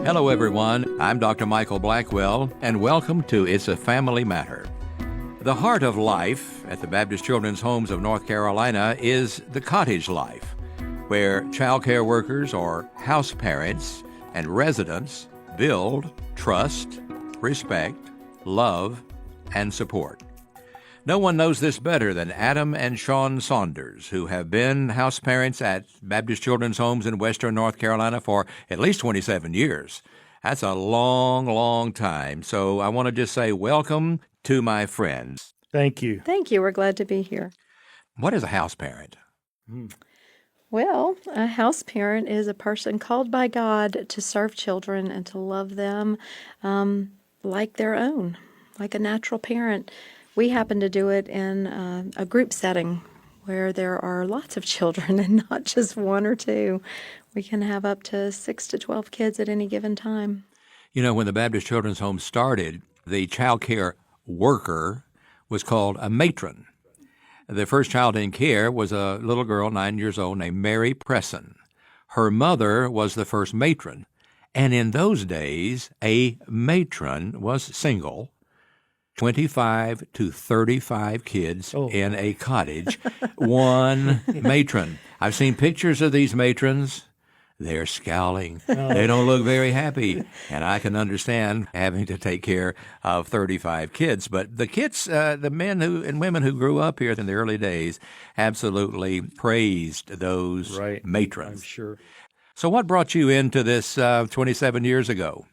Hello, everyone. I'm Dr. Michael Blackwell, and welcome to It's a Family Matter. The heart of life at the Baptist Children's Homes of North Carolina is the cottage life, where child care workers or house parents and residents build trust, respect, love, and support. No one knows this better than Adam and Shawn Saunders, who have been house parents at Baptist Children's Homes in Western North Carolina for at least 27 years. That's a long, long time. So I want to just say welcome to my friends. Thank you. Thank you. We're glad to be here. What is a house parent? Well, a house parent is a person called by God to serve children and to love them like their own, like a natural parent. We happen to do it in a group setting where there are lots of children and not just one or two. We can have up to 6 to 12 kids at any given time. You know, when the Baptist Children's Home started, the child care worker was called a matron. The first child in care was a little girl, 9 years old, named Mary Presson. Her mother was the first matron. And in those days, a matron was single, 25 to 35 kids in a cottage, one matron. I've seen pictures of these matrons. They're scowling. They don't look very happy. And I can understand having to take care of 35 kids. But the kids, the men and women who grew up here in the early days absolutely praised those matrons. I'm sure. So what brought you into this 27 years ago?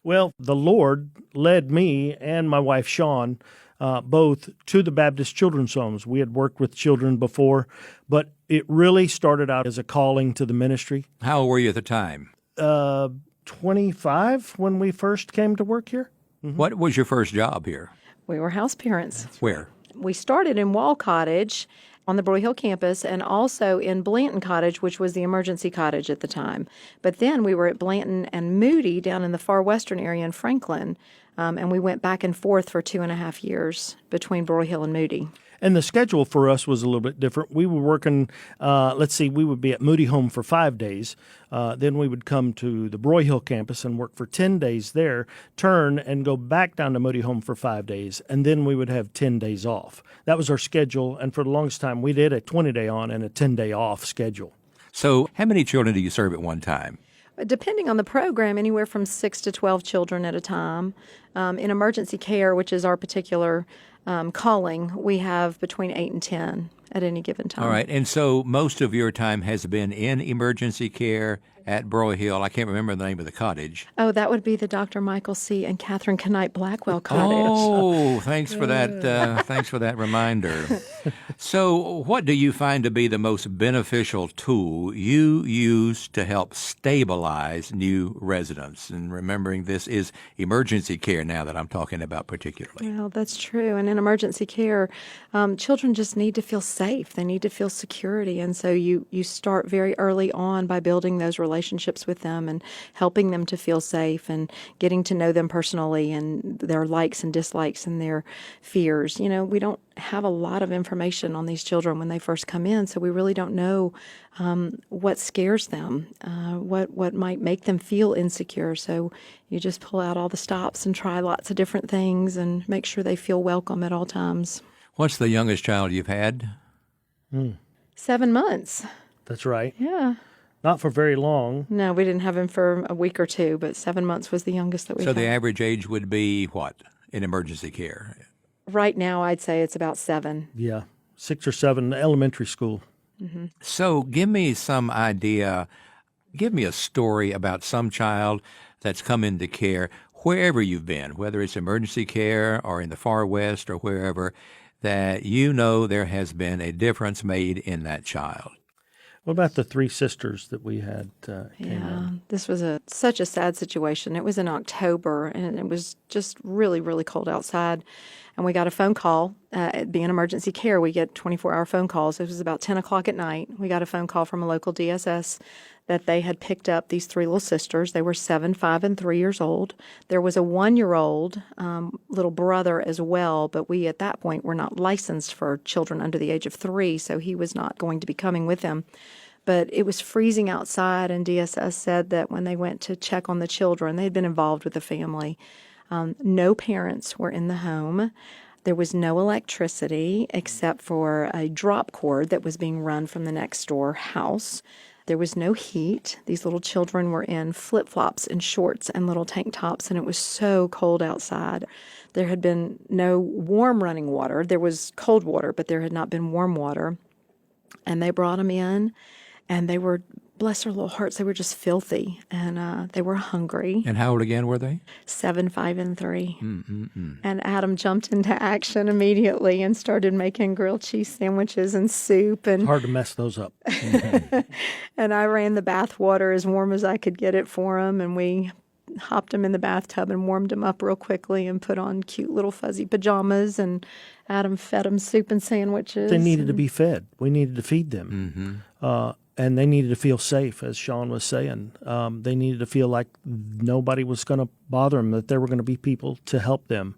Well, the Lord led me and my wife, Shawn, both to the Baptist Children's Homes. We had worked with children before, but it really started out as a calling to the ministry. How old were you at the time? 25 when we first came to work here. Mm-hmm. What was your first job here? We were house parents. Where? We started in Cottage on the Broy Hill campus and also in Blanton Cottage, which was the emergency cottage at the time. But then we were at Blanton and Moody down in the far western area in Franklin, and we went back and forth for 2.5 years between Broy Hill and Moody. And the schedule for us was a little bit different. We were working, we would be at Moody Home for 5 days. Then we would come to the Broy Hill campus and work for 10 days there, turn and go back down to Moody Home for 5 days, and then we would have 10 days off. That was our schedule, and for the longest time, we did a 20-day on and a 10-day off schedule. So how many children do you serve at one time? Depending on the program, anywhere from 6 to 12 children at a time. In emergency care, which is our particular calling, we have between 8 and 10 at any given time. All right. And so most of your time has been in emergency care at Broy Hill. I can't remember the name of the cottage. Oh, that would be the Dr. Michael C. and Catherine Knight Blackwell Cottage. Oh, thanks for that. Thanks for that reminder. So what do you find to be the most beneficial tool you use to help stabilize new residents? And remembering this is emergency care now that I'm talking about particularly. Well, that's true. And in emergency care, children just need to feel safe. They need to feel security. And so you start very early on by building those relationships with them and helping them to feel safe and getting to know them personally and their likes and dislikes and their fears. You know, we don't have a lot of information on these children when they first come in, so we really don't know what scares them, what might make them feel insecure. So you just pull out all the stops and try lots of different things and make sure they feel welcome at all times. What's the youngest child you've had? 7 months. That's right. Yeah. Not for very long. No, we didn't have him for a week or two, but 7 months was the youngest that we had. So the average age would be what in emergency care? Right now, I'd say it's about 7. Yeah, 6 or 7, elementary school. Mm-hmm. So give me some idea, give me a story about some child that's come into care, wherever you've been, whether it's emergency care or in the far west or wherever, that you know there has been a difference made in that child. What about the 3 sisters that we had came in? This was such a sad situation. It was in October, and it was just really, really cold outside. And we got a phone call. Being emergency care, we get 24-hour phone calls. It was about 10 o'clock at night. We got a phone call from a local DSS that they had picked up these 3 little sisters. They were 7, 5, and 3 years old. There was a 1-year-old little brother as well, but we at that point were not licensed for children under the age of 3, so he was not going to be coming with them. But it was freezing outside, and DSS said that when they went to check on the children, they had been involved with the family. No parents were in the home. There was no electricity except for a drop cord that was being run from the next door house. There was no heat. These little children were in flip-flops and shorts and little tank tops, and it was so cold outside. There had been no warm running water. There was cold water, but there had not been warm water. And they brought them in, and they were, bless their little hearts, they were just filthy, and they were hungry. And how old again were they? 7, 5, and 3. And Adam jumped into action immediately and started making grilled cheese sandwiches and soup. And Hard to mess those up. and I ran the bath water as warm as I could get it for him, and we hopped him in the bathtub and warmed him up real quickly and put on cute little fuzzy pajamas, and Adam fed him soup and sandwiches. They needed to be fed. We needed to feed them. And they needed to feel safe, as Sean was saying. They needed to feel like nobody was going to bother them, that there were going to be people to help them.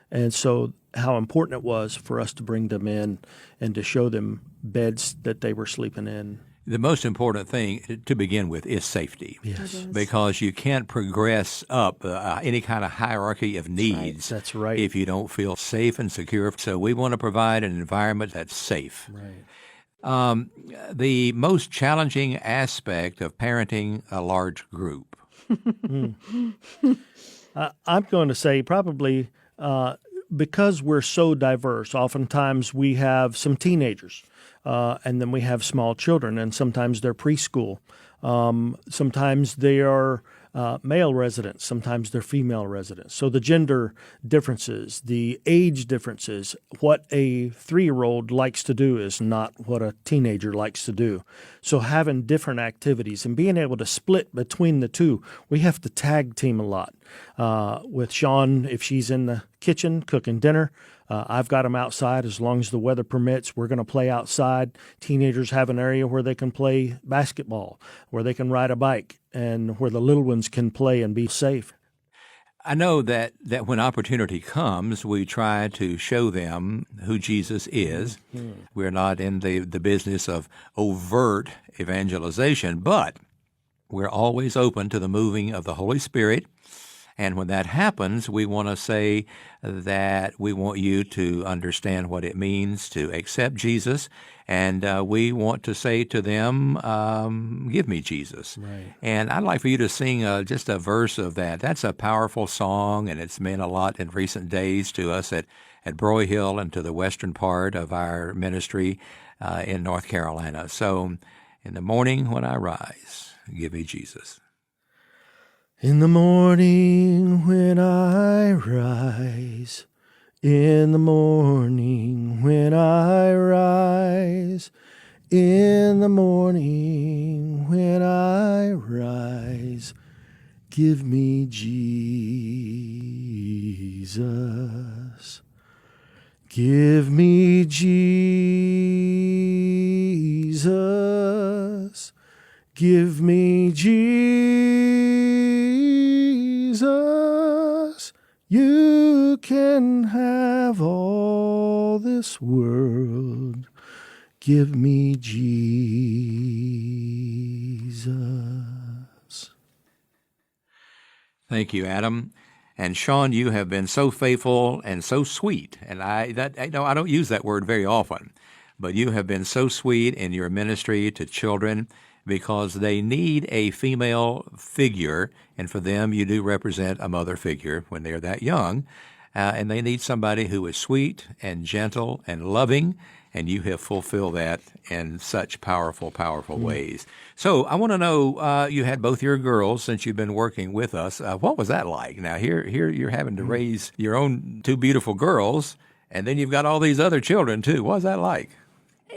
And so how important it was for us to bring them in and to show them beds that they were sleeping in. The most important thing to begin with is safety. Yes. Because you can't progress up any kind of hierarchy of needs. That's right. If you don't feel safe and secure. So we want to provide an environment that's safe. Right. The most challenging aspect of parenting a large group. I'm going to say probably because we're so diverse, oftentimes we have some teenagers, and then we have small children, and sometimes they're preschool. Sometimes they are male residents, sometimes they're female residents. So the gender differences, the age differences, what a 3-year-old likes to do is not what a teenager likes to do. So having different activities and being able to split between the two, we have to tag team a lot. With Sean, if she's in the kitchen cooking dinner, I've got them outside as long as the weather permits. We're going to play outside. Teenagers have an area where they can play basketball, where they can ride a bike, and where the little ones can play and be safe. I know that when opportunity comes, we try to show them who Jesus is. We're not in the business of overt evangelization, but we're always open to the moving of the Holy Spirit. And when that happens, we want to say that we want you to understand what it means to accept Jesus, and we want to say to them, give me Jesus. Right. And I'd like for you to sing just a verse of that. That's a powerful song, and it's meant a lot in recent days to us at Broy Hill and to the western part of our ministry in North Carolina. So, in the morning when I rise, give me Jesus. In the morning when I rise, in the morning when I rise, in the morning when I rise, give me Jesus. Give me Jesus. Give me Jesus. You can have all this world. Give me Jesus. Thank you, Adam. And Sean, you have been so faithful and so sweet. And I don't use that word very often, but you have been so sweet in your ministry to children because they need a female figure, and for them you do represent a mother figure when they're that young, and they need somebody who is sweet and gentle and loving, and you have fulfilled that in such powerful, powerful ways. So I want to know, you had both your girls since you've been working with us. What was that like? Now, here you're having to raise your own 2 beautiful girls, and then you've got all these other children, too. What was that like?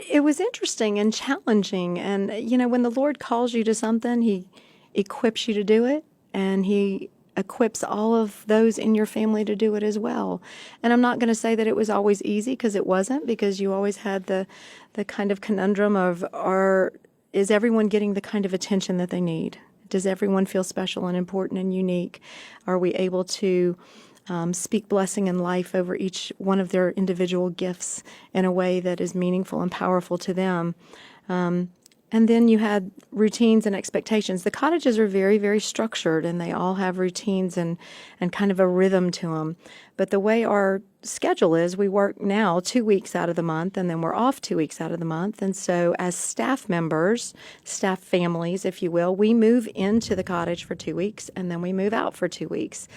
It was interesting and challenging. And, when the Lord calls you to something, He equips you to do it, and He equips all of those in your family to do it as well. And I'm not going to say that it was always easy, because it wasn't, because you always had the kind of conundrum of, is everyone getting the kind of attention that they need? Does everyone feel special and important and unique? Are we able to speak blessing and life over each one of their individual gifts in a way that is meaningful and powerful to them? And then you had routines and expectations. The cottages are very, very structured, and they all have routines and kind of a rhythm to them. But the way our schedule is, we work now 2 weeks out of the month, and then we're off 2 weeks out of the month. And so as staff members, staff families, if you will, we move into the cottage for 2 weeks, and then we move out for 2 weeks.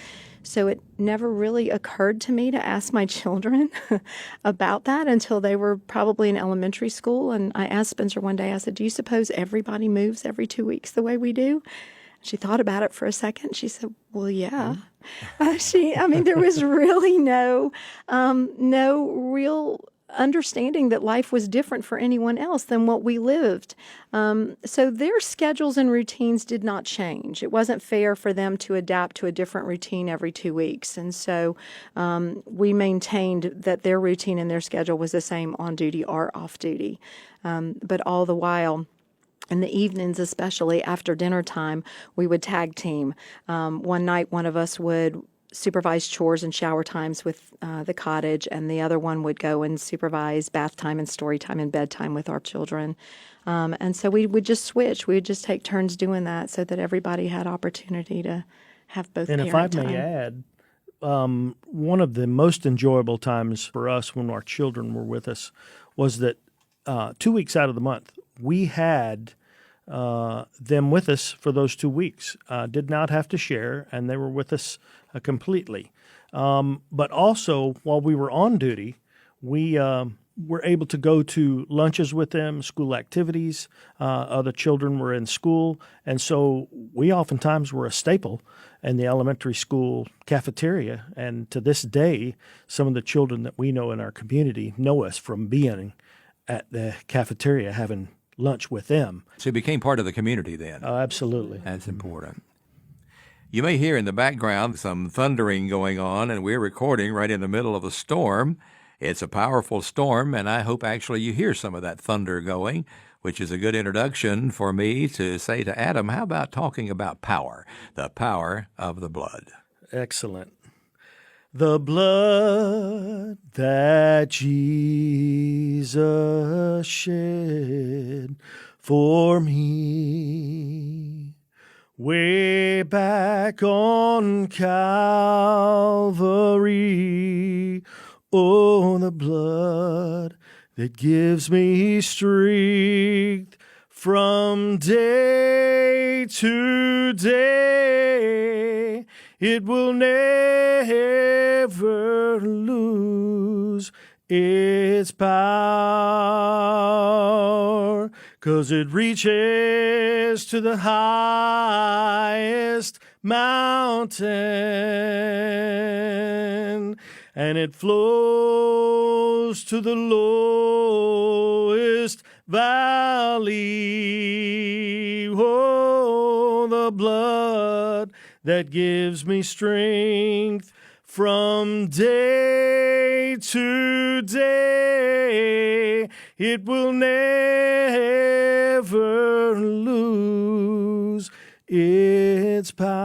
So it never really occurred to me to ask my children about that until they were probably in elementary school. And I asked Spencer one day, I said, do you suppose everybody moves every 2 weeks the way we do? She thought about it for a second. She said, well, yeah. There was really no real understanding that life was different for anyone else than what we lived. So their schedules and routines did not change. It wasn't fair for them to adapt to a different routine every 2 weeks. And so we maintained that their routine and their schedule was the same on duty or off duty. But all the while, in the evenings, especially after dinner time, we would tag team. One night, one of us would supervise chores and shower times with the cottage, and the other one would go and supervise bath time and story time and bedtime with our children. And so we would just switch. We would just take turns doing that so that everybody had opportunity to have both And parent if I time. may add, one of the most enjoyable times for us when our children were with us was that 2 weeks out of the month, we had them with us for those 2 weeks. Did not have to share, and they were with us completely. But also, while we were on duty, we were able to go to lunches with them, school activities. Other children were in school, and so we oftentimes were a staple in the elementary school cafeteria. And to this day, some of the children that we know in our community know us from being at the cafeteria having lunch with them. So it became part of the community then. Absolutely. That's important. You may hear in the background some thundering going on, and we're recording right in the middle of a storm. It's a powerful storm, and I hope actually you hear some of that thunder going, which is a good introduction for me to say to Adam, how about talking about power, the power of the blood? Excellent. The blood that Jesus shed for me way back on Calvary. Oh, the blood that gives me strength from day to day. It will never lose its power, 'cause it reaches to the highest mountain, and it flows to the lowest valley. Oh, the blood that gives me strength from day to day. It will never lose its power.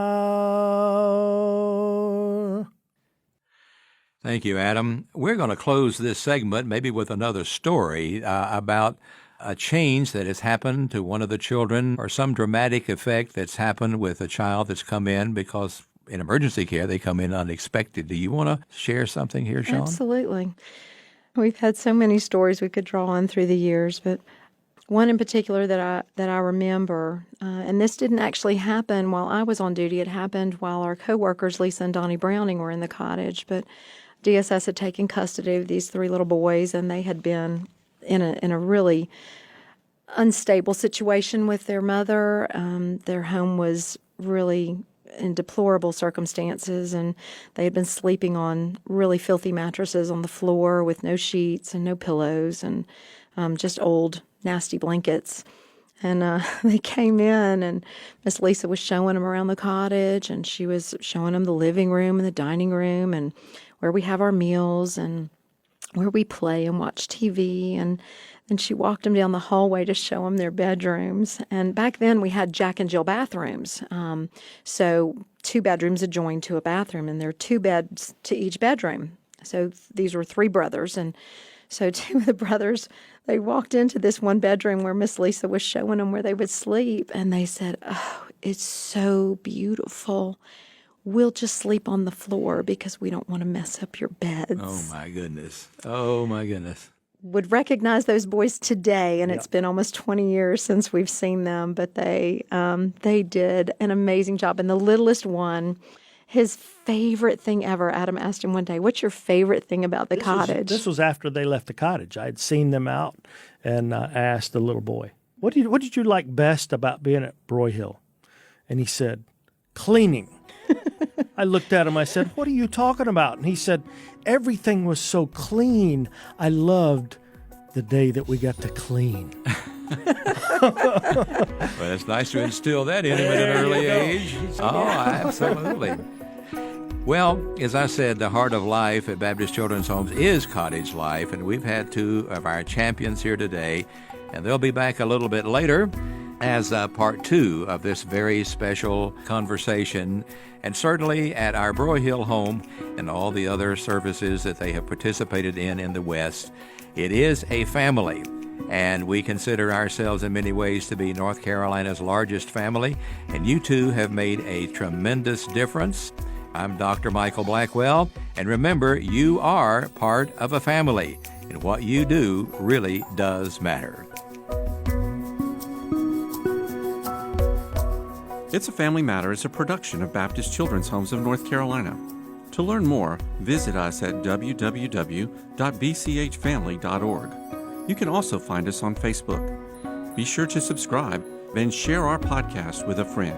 Thank you, Adam. We're going to close this segment maybe with another story about a change that has happened to one of the children, or some dramatic effect that's happened with a child that's come in because in emergency care they come in unexpected. Do you want to share something here, Sean? Absolutely. We've had so many stories we could draw on through the years, but one in particular that I remember, and this didn't actually happen while I was on duty. It happened while our coworkers, Lisa and Donnie Browning, were in the cottage. But DSS had taken custody of these 3 little boys, and they had been in a really unstable situation with their mother. Their home was really in deplorable circumstances, and they had been sleeping on really filthy mattresses on the floor with no sheets and no pillows, and just old, nasty blankets. And they came in, and Miss Lisa was showing them around the cottage, and she was showing them the living room and the dining room and where we have our meals and where we play and watch TV. And then she walked them down the hallway to show them their bedrooms. And back then we had Jack and Jill bathrooms. So 2 bedrooms adjoined to a bathroom, and there are 2 beds to each bedroom. So these were 3 brothers. And so 2 of the brothers They walked into this one bedroom where Miss Lisa was showing them where they would sleep, and they said, "Oh, it's so beautiful. We'll just sleep on the floor because we don't want to mess up your beds." Oh, my goodness. Oh, my goodness. Would recognize those boys today, and it's been almost 20 years since we've seen them, but they did an amazing job. And the littlest one, his favorite thing ever, Adam asked him one day, "What's your favorite thing about the cottage?" This was after they left the cottage. I had seen them out, and I asked the little boy, what did you like best about being at Broyhill? And he said, "Cleaning." I looked at him, I said, "What are you talking about?" And he said, "Everything was so clean. I loved the day that we got to clean." Well, it's nice to instill that in him at an early age. Oh, absolutely. Well, as I said, the heart of life at Baptist Children's Homes is cottage life, and we've had two of our champions here today, and they'll be back a little bit later as part two of this very special conversation, and certainly at our Broyhill home and all the other services that they have participated in the West. It is a family, and we consider ourselves in many ways to be North Carolina's largest family, and you two have made a tremendous difference. I'm Dr. Michael Blackwell, and remember, you are part of a family, and what you do really does matter. It's a Family Matter is a production of Baptist Children's Homes of North Carolina. To learn more, visit us at www.bchfamily.org. You can also find us on Facebook. Be sure to subscribe, then share our podcast with a friend.